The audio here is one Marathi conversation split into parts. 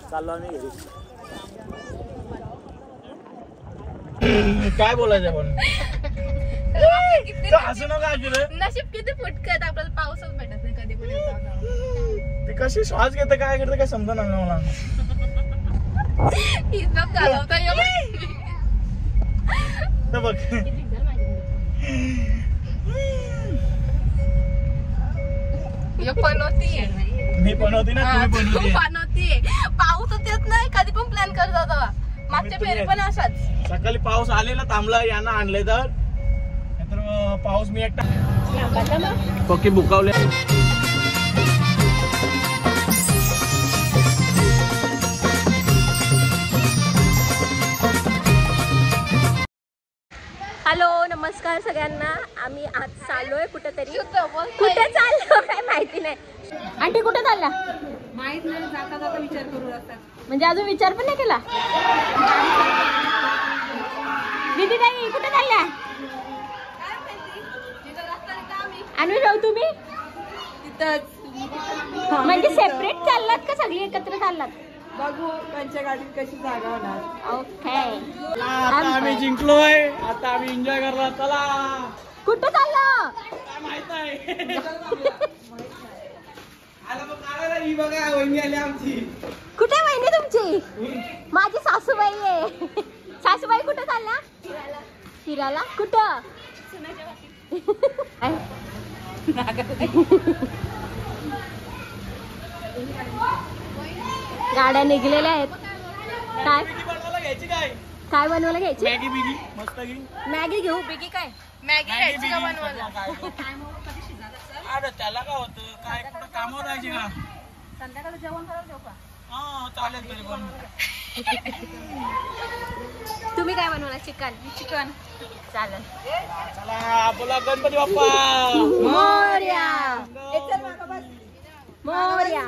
चाललो आम्ही घरी. काय बोलायचं पण असं नका नशीब किती फुटकत आपल्याला पाऊसच भेटत नाही कधी पण. ती कशी श्वास घेते काय करते काय समजा ना मला. इज्जत घालवता बघ पनवतीये मी बनवते ना तुम्ही बनवतीये. पाऊसच येत नाही कधी पण प्लॅन करत होता. मागच्या फेरी पण असाच सकाळी पाऊस आलेला थांबला यांना आणले तर पाऊस मी एकटा पक्की बुकावले. हॅलो नमस्कार सगळ्यांना. आम्ही आज चाललोय कुठेतरी. कुठे चाललो काय माहिती नाही. आंटी कुठे चालला माहित नाही. जाता जाता विचार करू असतात. म्हणजे अजून विचार पण नाही केला. दीदी ताई कुठे चालल्या. आणू जाऊ तुम्ही म्हणजे सेपरेट चाललात का सगळी एकत्र चाललात. बघू त्यांच्या गाडीत कशी जागा होणार. ओके आता आम्ही जिंकलोय. आता आम्ही एन्जॉय करणार. चला कुठं चाललं काय माहित नाही. ही बघा वहिनी आली आमची. कुठे वहिनी तुमची. माझी सासूबाई आहे. सासूबाई कुठं चालल्या फिरायला. कुठं गाड्या निघलेल्या आहेत. काय काय बनवायला घ्यायची. मॅगी बिगी मस्त मॅगी घेऊ. बिगी काय मॅगी घ्यायची का बनवायला. अरे त्याला काय होतं काय कुठं कामावर जायची का. संध्याकाळी जेवण करायला देऊ का. हा चालेल तरी पण. तुम्ही काय बनवणार. चिकन. चिकन चालेल. चला बोला गणपती बाप्पा मोरया मोरया.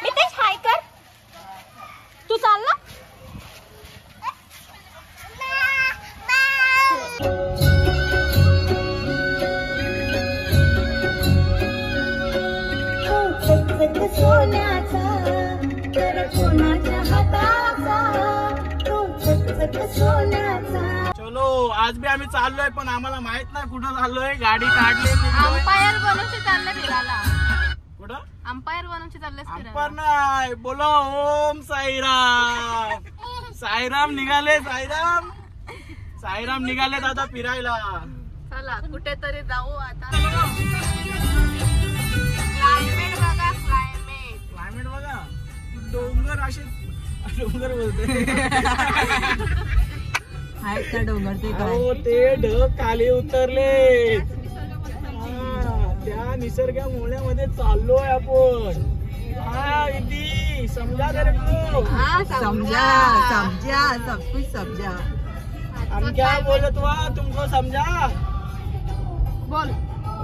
नितेश हाय कर. तू चालला. चलो आज भी आम्ही चाललोय पण आम्हाला माहित नाही कुठं चाललोय. गाडी काढली. अंपायर बनवून चाललं फिरायला. कुठं अंपायर बनवून चाललं अंपायर नाही. बोलो ओम साईराम. साईराम निघाले. साईराम साईराम निघाले दादा फिरायला. चला कुठेतरी जाऊ आता. क्लायमेट बघा. क्लायमेट बघा. डोंगर असे डोंगर बोलते आहेत का डोंगर. ते हो ते ढग खाली उतरले. त्या निसर्ग मोहळ्यामध्ये चाललोय आपण. हा इति समजा करे तू. समझा समझा सब कुछ समझा. हम क्या बोले तो तुमको समझा. बोल.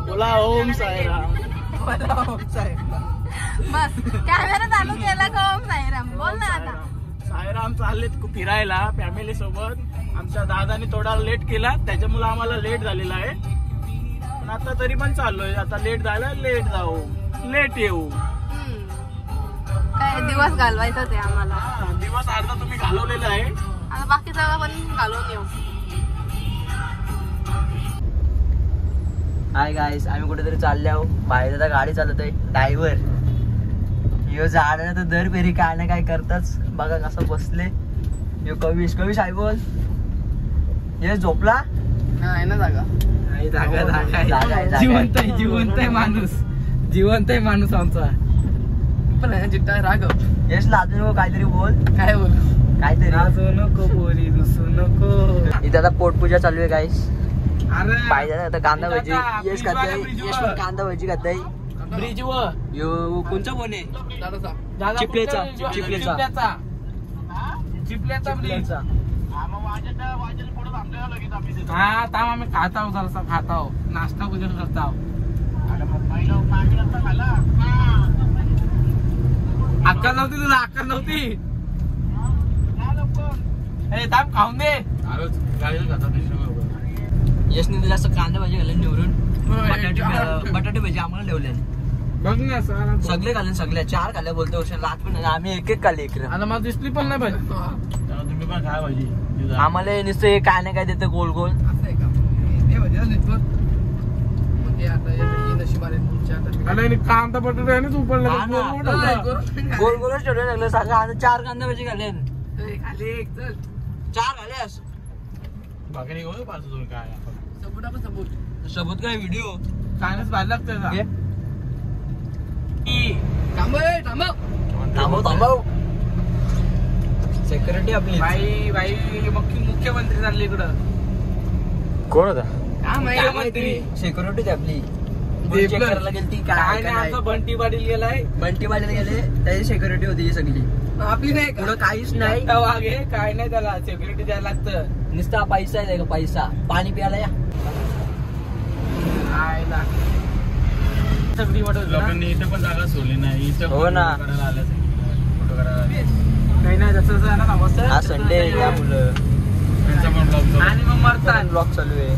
बोला ओम साईराम. बोला ओम साईराम. बस कॅमेरा चालू केला का ओम साईराम. बोल ना आता. साईराम चाललेत फिरायला फॅमिली सोबत. आमच्या दादाने थोडा लेट केला त्याच्यामुळे आम्हाला लेट झालेला आहे. पण आता तरी पण चाललोय. आता लेट झाला लेट जाऊ लेट येऊ. काय दिवस घालवायचा ते आम्हाला. दिवस अर्धा तुम्ही घालवलेला आहे. आता बाकी सगळं पण घालवून येऊ. हाय गाईस आम्ही कुठेतरी चालले आहो. बाहेर आता गाडी चालवत आहे. ड्रायव्हर यो झाडाला तर दर फेरी काय ना काय करताच. बघा कसं बसले. यो कविश कविश आहे बोल. ये झोपला आहे ना जागा. जिवंत आहे माणूस. जिवंत आहे माणूस आमचा. पण जिट्टा राघव यश लाजू नको. काहीतरी बोल. काय बोलू. काहीतरी लाजू नको बोली रुसू नको. इथे आता पोटपूजा चालू आहे गाईस. पाहिजे आता कांदा भजी. यश खाताय. यश पण कांदा भजी खाताय. ब्रिज व यो कोणचा फोन आहे. चिपलेचा चिपलेचा चिपल्याचा ब्रिज. हा थांब आम्ही खात आहोत. जरासा खात आहोत. नाश्ता वगैरे करत आहोत. अक्कल नव्हती तुला, अक्कल नव्हती. ए थांब खाऊन दे. यशने तुला असं कांदा भाजी घालून निवडून बटाटे भाजी आम्हाला ठेवले. बघ ना सर, सगळे खाल्ले, सगळे 4 खाल्ल्या बोलतो वर्ष रात पण आम्ही एक खाल्ले इकडे. आता मला दिसली पण नाही पाहिजे. तुम्ही पण खा भाजी. आम्हाला नुसतं काय नाही काय देतं गोल गोल. आणि कांदा बटाटे आणि तू पण हा ना. गोल गोलच ठेवले लागलं सगळं. आता 4 कांदा भाजी घाले. 4 खाल्यास भाकरी घेऊ पाच दोन काय सोबत काय व्हिडिओ कांदाच भाजी लागतोय ना. थांबव सेक्युरिटी आपली. बाई बाई मुख्यमंत्री चालले इकडं. कोण होता? काय माहिती. सिक्युरिटी आपली चेक करायला गेली ती. काय नाही, आमचा बंटी पाटील गेलाय. बंटी वाल्याला गेले त्याची सिक्युरिटी होती ही सगळी. आपली नाही पुढं काहीच नाही. वाघे काय नाही, त्याला सिक्युरिटी द्यायला लागतं. नुसता पैसा आहे का पैसा. पाणी प्यायला या. सगळी वाटत लोकांनी इथं पण जागा सोडली नाही. इथं हो ना. फोटो करायला आलं. फोटो करायला आले. काही नाही, जसं आहे ना मस्त. आज संडे या मुलं त्यांचा पण ब्लॉग चालू. आणि मग मरतात. ब्लॉग चालू आहे.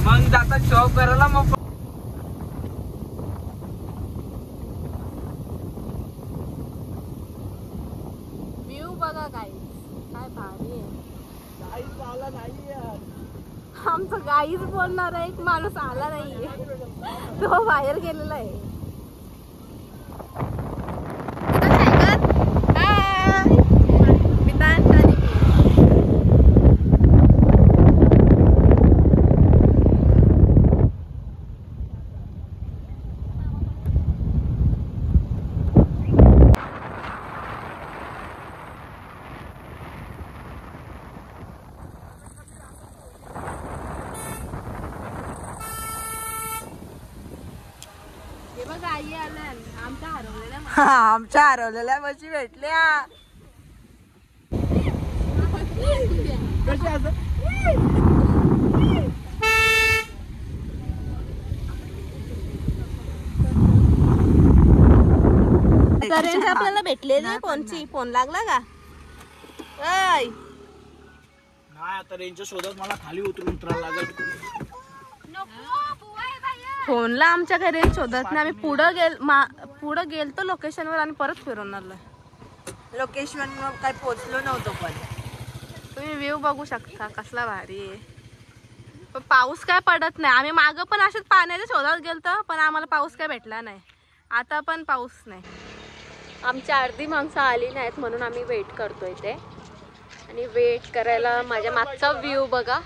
मग जातात शॉप करायला. मग व्ह्यू बघा काय भारी आहे. आमचा गाईच बोलणारा एक माणूस आला नाहीये, तो बाहेर गेलेला आहे. आमच्या हरवलेल्या म्हशी भेटल्या. रेंज आपल्याला भेटले नाही. कोणची फोन लागला का? नाही आता रेंजच्या शोधात मला खाली उतरायला लागेल. फोनला आमच्या घरी रेंज शोधत नाही. आम्ही पुढं गेलतो लोकेशनवर आणि परत फिरून आलो. लोकेशन काय पोहोचलो नव्हतो पण. तुम्ही व्ह्यू बघू शकता कसला भारी आहे. पण पाऊस काय पडत नाही. आम्ही मागं पण अशाच पाण्याच्या शोधात गेलतो पण आम्हाला पाऊस काय भेटला नाही. आता पण पाऊस नाही. आमची अर्धी माणसं आली नाहीत म्हणून आम्ही वेट करतोय ते. आणि वेट करायला माझ्या मागचा व्ह्यू बघा,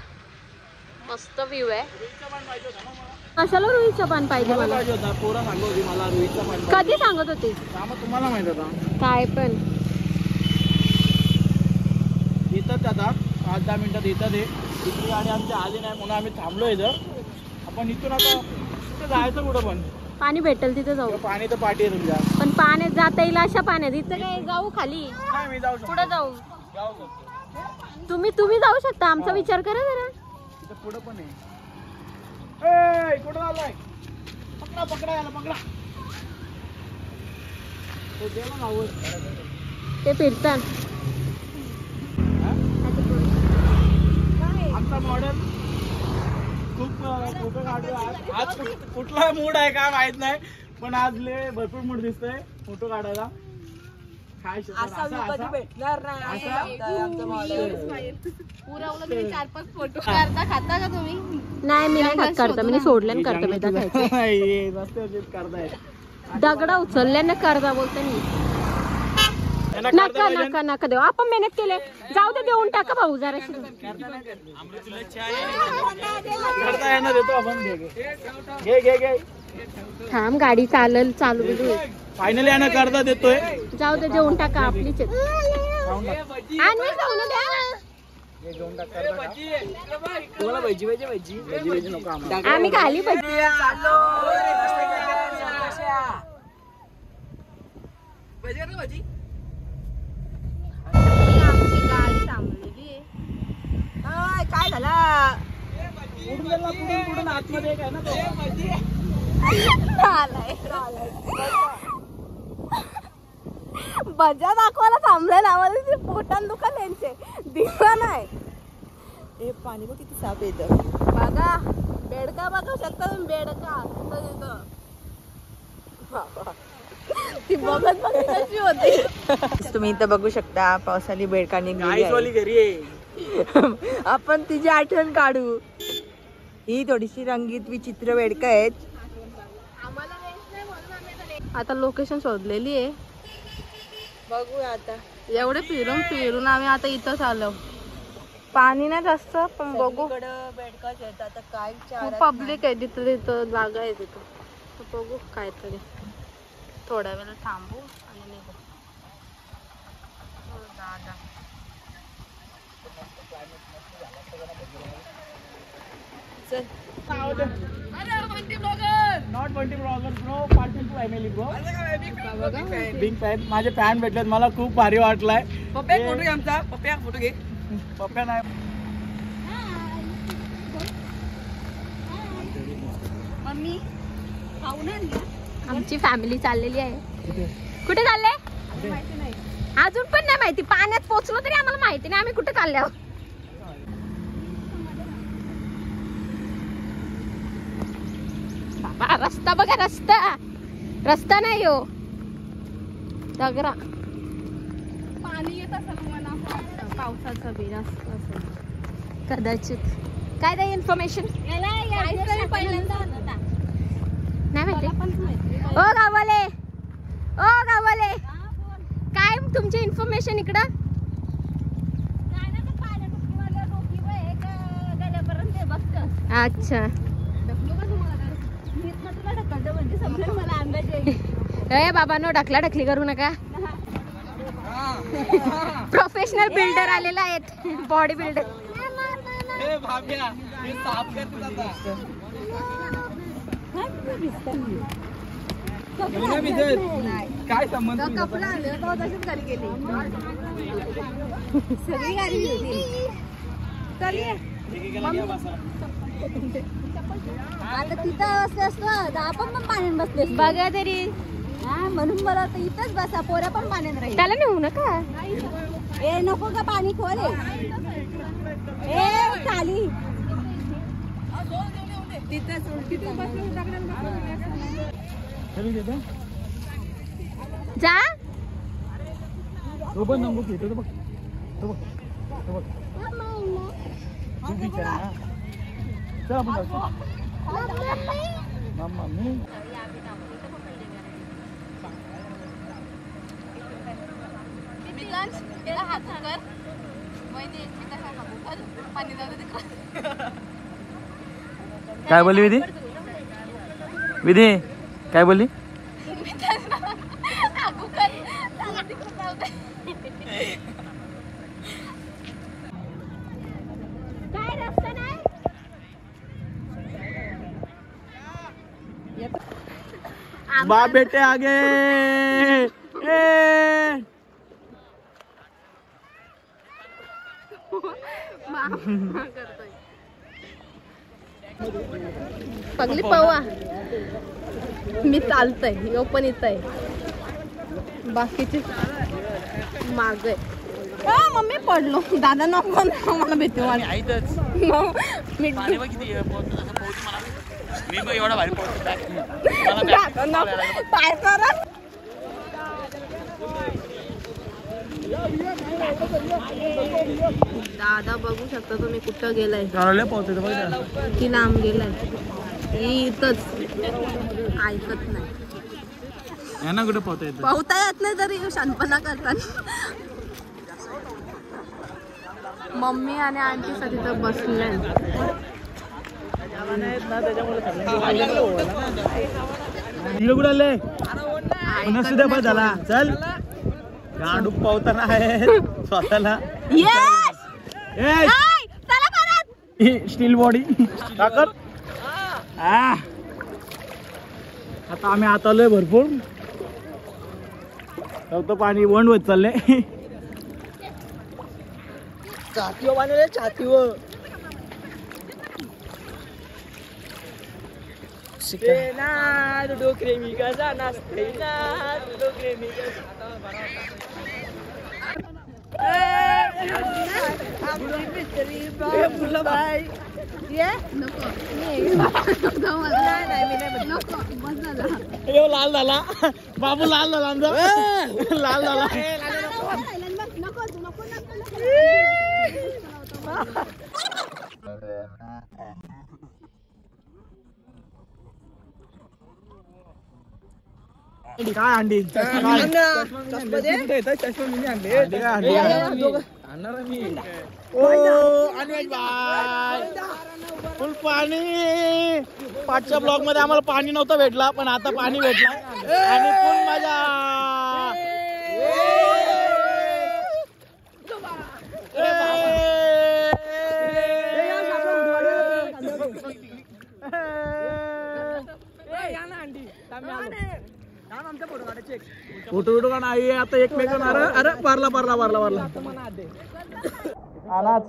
मस्त व्ह्यू आहे. कशाला रुईचं पान पाहिजे मला? पोरं सांगत होती मला रुईचं पान. कधी सांगत होती? तुम्हाला माहित होता काय पण येतात आता 5-10 मिनिटात येतात. हे दुसरी गाडी आमची आली नाही म्हणून आम्ही थांबलो इथं. आपण इथून आता तिथे जायचं कुठं पण. पाणी भेटेल तिथे जाऊ. पाणी तर पाठी आहे तुमच्या. पण पाण्यात जाता येईल अशा पाण्यात इथं काय जाऊ खाली? नाही मी जाऊ शकतो. पुढे जाऊ. जाऊ शकतो. तुम्ही जाऊ शकता. आमचा विचार करा जरा. तिथं पुढं पण आहे. ए कुठं आलाय? पकडा याला पकडा. तो गेला ना वर. ते फिरतात. आमचा मॉडेल खूप फोटो काढतो. आज कुठला मूड आहे काय माहित नाही पण आज लय भरपूर मूड दिसतोय फोटो काढायला. काय भेटणार पुरवलं तुम्ही 4-5 फोटो करता. खाता का तुम्ही? नाही मी नाही खात. करता मी सोडल्याने करता. मी खायचं रस्त्यावर करताय. दगडा उचलल्याने करता बोलते मी. नका नका नका देऊ. आपण मेहनत केले. जाऊ दे देऊन टाका भाऊ जरा. करता येणार देतो आपण. घे घे घे. थांब गाडी चालू फायनली यानं करता देतोय. जाऊ दे देऊन टाका. आपलीच तुम्हाला भाजी पाहिजे? भाजी नको आम्हाला. आम्ही खाली पाहिजे. गाडी थांबलेली आहे. काय झालं? पुढून आतमध्ये एक आहे ना तो. बजा दाखवायला थांबले ना आम्हाला ते पोटान दुखा त्यांचे दिवा नाही. हे पाणी बघ किती साफ येतं. बघा बेडका बघू शकता तुम्ही बेडका तिथं. ती बघत बघ कशी होती. तुम्ही इथं बघू शकता पावसाली बेडका निघाली वाली घरी आहे. आपण तिची आठवण काढू. ही थोडीशी रंगीत विचित्र बेडका आहेत. आता लोकेशन शोधलेली आहे. बघूया आता. एवढे फिरून फिरून आम्ही आता इथंच आलो. पाणी नाही जास्त पण बघू. बेडकाच आहेत आता काय खूप पब्लिक आहे तिथं तिथं जागा आहे तिथं. तर बघू काहीतरी थोड्या वेळ थांबू आणि निघू. दादा not 20 bloggers bro, party to family bro. Big fan. माझे फॅन भेटलेत मला खूप भारी वाटलाय. पप्प्या फोटो घे आमचा. पप्प्या फोटो घे. पप्प्या नाही आमची फॅमिली चाललेली आहे. कुठे चालले अजून पण नाही माहिती. पाण्यात पोहोचलो तरी आम्हाला माहिती नाही आम्ही कुठे चालले आहोत. बाबा रस्ता बघा. रस्ता रस्ता नाही हो दगरा. पाणी येत असेल मला पावसाचं बी जास्त असेल कदाचित. काय नाही इन्फॉर्मेशन नाही माहिती. ओ गावाले ओ गावाले काय तुमची इन्फॉर्मेशन इकडं. अच्छा ए बाबा नो ढकला ढकली करू नका. प्रोफेशनल बिल्डर आलेला आहेत. Body builder. काय संबंध. सगळी गाडी आता तिथं असतो आपण पण पाण्यात बसले बघा तरी. म्हणून मला आता इथंच बसा. पोऱ्या पण पाण्यात राहील. त्याला नेऊ नका. ए नको का पाणी खोल ए खाली जा. सोबत नंबर घेतो तो बघ. तो बघ. तो बघ. तू विचार ना. चल आपण जाऊ. मम्मी काय बोलली विधी. विधी काय बोलली. बाप बेटे आगे. पगली पवा मी चालतय. यो पण येत आहे. बाकीचे माग आहे. मम्मी पडलो. दादा नको मला भीती वाटते. मी एवढा भारी पाय करा. दादा बघू शकता तुम्ही कुठं गेलाय. किती लांब गेलाय. इथंच ऐकत नाही. यांना कुठे पोहता येत. पोहता येत नाही तरी शांतपणा करतात. मम्मी आणि आंटी तिथं बसले. कुठे आले नसुद्या झाला. चल गाडू पावताना आहे स्वतःला. स्टील बॉडी टाकत. आता आम्ही आता आलोय भरपूर. फक्त पाणी वंड होत चालले. छातीवर बांधले. छातीवर डोकरे मी कसा नाचते डोकरे मी लाल झाला बाबू, लाल झाला आमचा लाल झाला. काय अंडी फुल पाणी. पाठच्या ब्लॉक मध्ये आम्हाला पाणी नव्हतं भेटला, पण आता पाणी भेटला आणि फुल मजा. फोटो बिटो का नाही आता एकमेकांना. अरे पारला पारला पारला पारला अनाच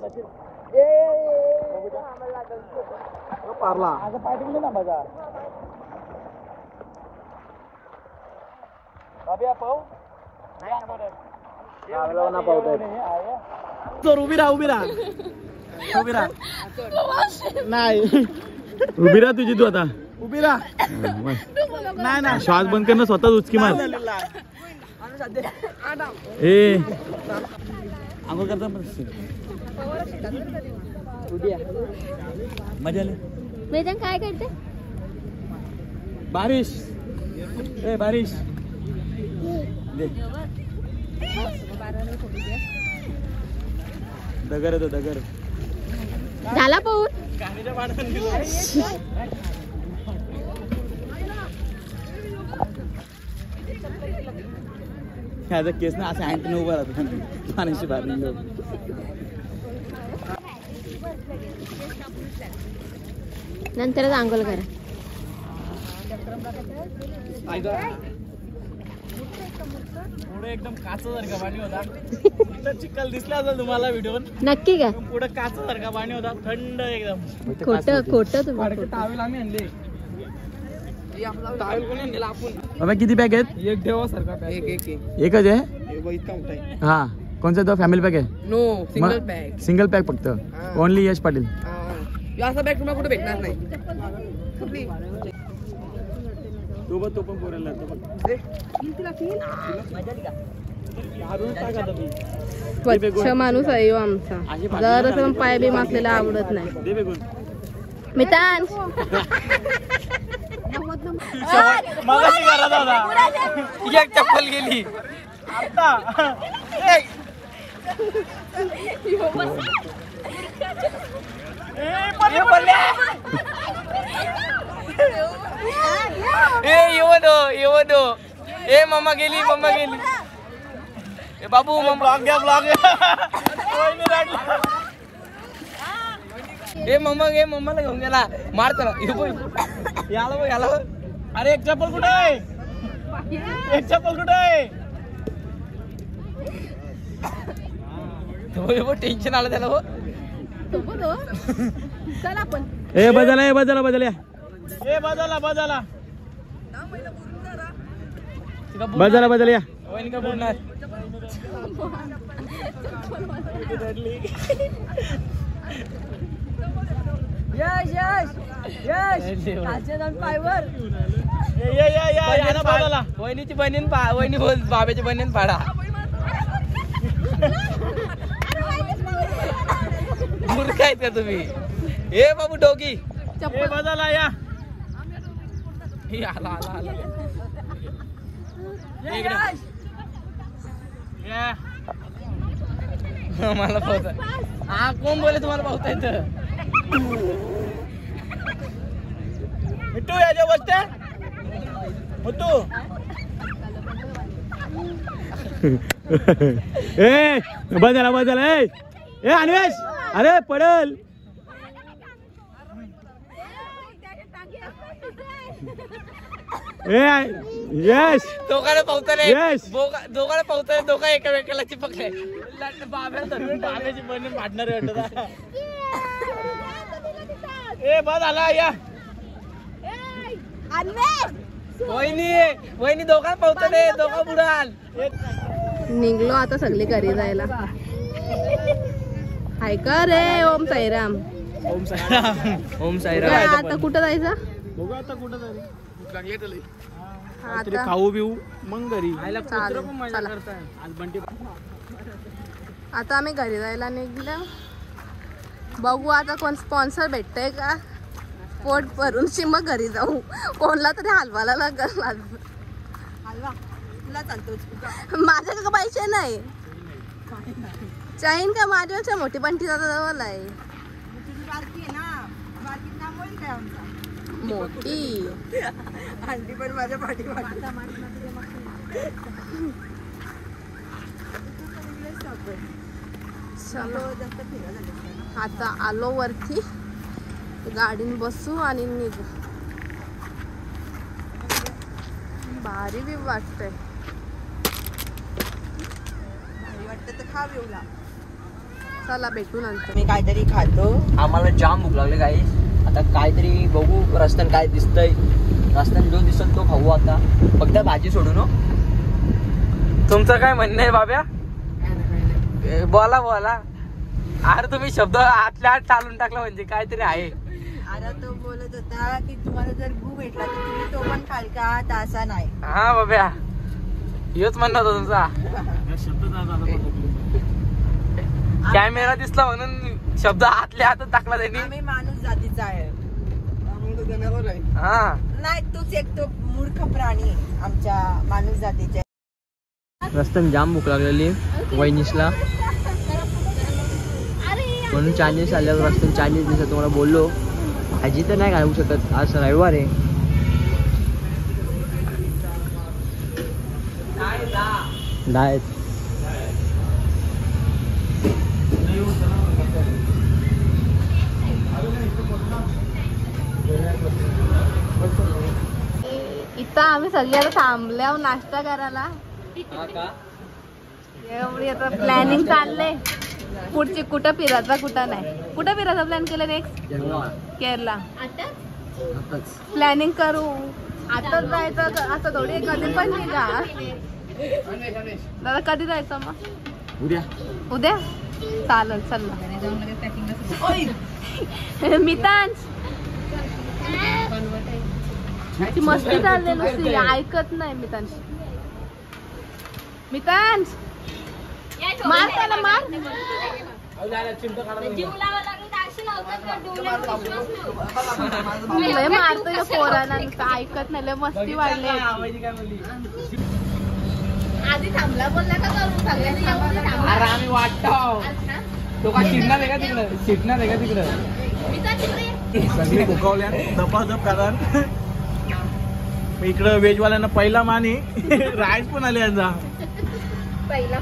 पारला उभी राहा उभी राहा उभी राहा. नाही उभी राहा तुझी तू आता उभी राहा. नाही ना श्वास बंद करणं स्वतःच उचकी मार. ए आंघोळ करता मजा आली. वेदन काय करते? बारिश ए बारिश दे. दगर येतो दगर. झाला पाहून ह्याचा केस ना असं अँटीने उभा राहतो पाण्याची बाहेर निघतो. नंतरच आंघोळ करा. पुढे एकदम काचासारखा पाणी होता. चिखल दिसला असेल तुम्हाला व्हिडिओ. नक्की का? पुढे काचासारखा पाणी होता, थंड एकदम. खोटं खोटं तुम्ही. टावेल आम्ही आणले. टावेल कोणी आणलेला आपण? बाबा किती पॅक आहेत? एक देवासारखा पॅक. एक एक एकच आहे. इतका मोठा आहे. हा कोणचा तो फॅमिली पॅक आहे? No single pack. Single pack फक्त. ओनली यश पाटील. असा बॅग तुम्हाला कुठे भेटणार नाही. तो पण पोरायला स्वच्छ माणूस आहे हो आमचा. जर पण पाय बी मासलेला आवडत नाही. मितान एक चप्पल गेली. ए मम्मा गेली मम्मा गेली. ए बाबू ब्लॉग घ्या ब्लॉग घ्या. ए मम्माला घेऊन गेला. मारतो ना याला बघ याला. अरे एक चप्पल कुठे आहे? एक चप्पल कुठे आहे? टेन्शन आलं त्याला. चल आपण ए बदला ए बदला बदला ए बदला बदला बदला बदला या. वहिनी का बोलणार? यश यश यश खालच्या जाऊन पायवर. या ना बदला. वहिनीची बनीन वहिनी बोल बाबाची बनीन पाडा. मूर्ख आहेत का तुम्ही? ए बाबू डोगी ए बदला या. आला आला आला. मला पाहता. हा कोण बोले तुम्हाला पाहता येतं? मिट्टू याच्या बसते मिट्टू. ए बदला बदला ए अन्वेष. अरे पडल. यश दोघांना पावता रे. Yes. दोघांना पावता रे. दोघा एकामेकाला चिपकले. बाब्याची बहीण वाटणार वाटत. ए बस आला या. वहिनी दोघां पावतो दे दोघा बुडाल. निघलो आता सगळी घरी जायला. हाय का रे ओम साईराम. ओम साईराम. आता कुठं जायचं? बघू आता कुठं तरी आता खाऊ बिऊ मग घरी. चालेल, चला. आता आम्ही घरी जायला निघलो. बघू आता कोण स्पॉन्सर भेटतंय का. पोट भरून मग घरी जाऊ. कोणला तरी हलवायला लागल. माझ्या का पैसे नाही. चाईन का माझ्याच्या मोठी बंटी जवळ आहे. मोठी आंटी पण माझ्या पाठी आता आलो वरती. गाडीन बसू आणि निघू. भारी बी वाटतंय. वाटतं तर खा येऊला. चला भेटू नंतर. मी काहीतरी खातो. आम्हाला जाम भूक लागली काही. आता काहीतरी बघू रस्त्यान काय दिसतंय. रस्त्यान जो दिसत तो खाऊ आता. फक्त भाजी सोडून. तुमचं काय म्हणणं आहे बाब्या? बोला बोला. अरे तुम्ही शब्द आतल्या आत चालून टाकला म्हणजे काहीतरी आहे. आता तो बोलत होता की तुम्हाला जर गु भेटला तर तुम्ही तो पण खाल का. तसा नाही. हा बाब्या हेच म्हणणं होतं तुमचा. कॅमेरा दिसला म्हणून शब्द आतल्या हातात टाकला त्यांनी. आम्ही माणूस जातीचा आहे. हा नाही तूच एक तो मूर्ख प्राणी आहे आमच्या माणूस जातीच्या. रस्त्यान जाम भूक लागलेली वहिनीसला म्हणून चायनीज आल्यावर रस्त्यान चायनीज दिसत. तुम्हाला बोललो भाजी तर नाही घालू शकत. आज रविवार आहे. डायट इथं आम्ही सगळे आता थांबल्यावर नाश्ता करायला. एवढी आता प्लॅनिंग चाललंय. पुढची कुठं फिरायचा कुठं नाही. कुठं फिरायचा प्लॅन केलं नेक्स्ट? केरला. प्लॅनिंग करू. आता जायचं असं थोडी. कधी पण निघा. दादा कधी जायचं मग? उद्या चालेल. चल मितांश ती मस्ती चालली नुसती. ऐकत नाही मितांश. मितांश मार त्याला मार. लय मारतो या पोराला. ऐकत नाही. लय मस्ती वाढली. आधी थांबला बोलला का करू सगळ्यांनी. अरे आम्ही वाटतो तो का शिरणार आहे का तिकडं. शिरणार आहे का तिकडं. सगळे भुकावल्या धपाधप. कारण इकडं वेजवाल्यांना पहिला माने राईस पण आले यांचा. पहिला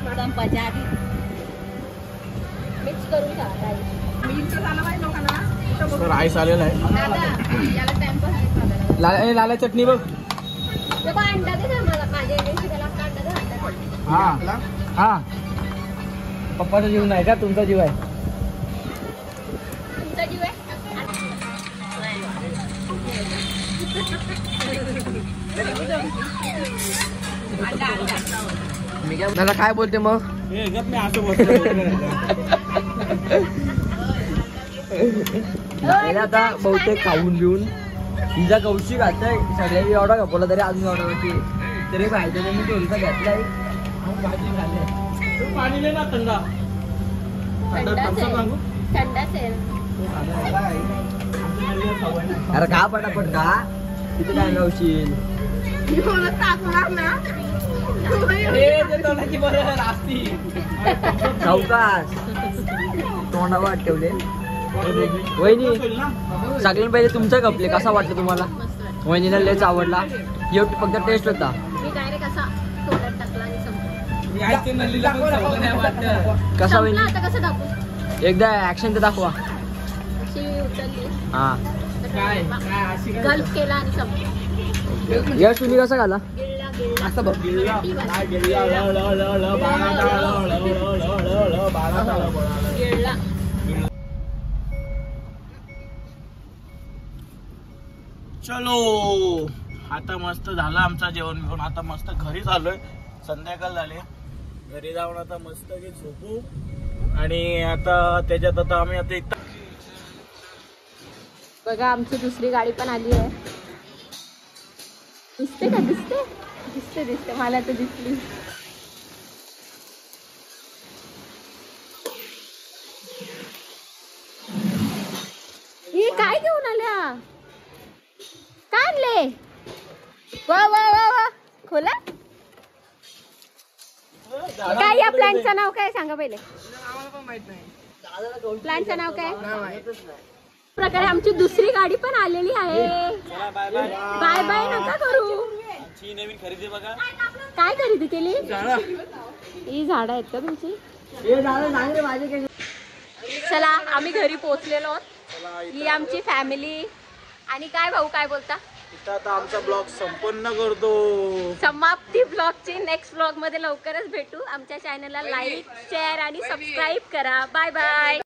मिक्स करून खा. राईस आलेला आहे. लाला चटणी बघ. अंडा दे ना मला. माझ्या त्याला अंडा दे. हा हा पप्पाचा जीव नाही का तुमचा जीव आहे. तुमचा जीव आहे. त्याला काय बोलते मग. हे गप मी असं बसलो. आता बहुतेक खाऊन बिऊन तिचा कौशिक खाताय. सगळ्यांनी एवढा खपवला तरी अजून एवढा होती तरी पाहिजे. मी थोडीसा घेतलाय. भाजी खाल्ली. पाणी नाही ना थंडा. थंडाच आहे. अरे का पटापट का किती काय गावशील. सावकाश तोंडावर ठेवले. वहिनी सगळ्यात पहिले तुमचं कपले कसा वाटलं तुम्हाला. वहिनीला लयच आवडला. एवढी फक्त टेस्ट होता. मी डायरेक्ट असा तोंडात टाकला आणि कसा वहिनी आता कसं दाखवू. एकदा ऍक्शन तर दाखवा. अशी उचलली. हा गल्फ केला आणि संपला. यश तुम्ही कसा घाला. असं बघ. चलो आता मस्त झालं आमचा जेवण घेऊन. आता मस्त घरी चाललोय. संध्याकाळ झाले. घरी जाऊन आता मस्त की झोपू. आणि आता त्याच्यात आता आम्ही आता इथं बघा आमची दुसरी गाडी पण आली आहे. दिसते का? दिसते दिसते दिसते मला तर दिसली. ही काय घेऊन आल्या? काय आणले? वा वा वा वा खोला. काय या प्लॅनचं नाव काय सांगा पहिले. प्लॅनचं नाव काय? प्रकारे आमची दुसरी गाडी पण आलेली आहे. बाय बाय नका करू. नवीन खरेदी बघा. काय खरेदी केली? ही झाडं आहेत का तुमची? चला आम्ही घरी पोहोचलेलो आहोत. ही आमची फॅमिली. आणि काय भाऊ काय बोलता? इथं आता आमचा ब्लॉग संपन्न करतो. समाप्ती ब्लॉगची नेक्स्ट ब्लॉग मध्ये लवकरच भेटू. आमच्या चॅनलला लाईक शेअर आणि सबस्क्राईब करा. Bye bye.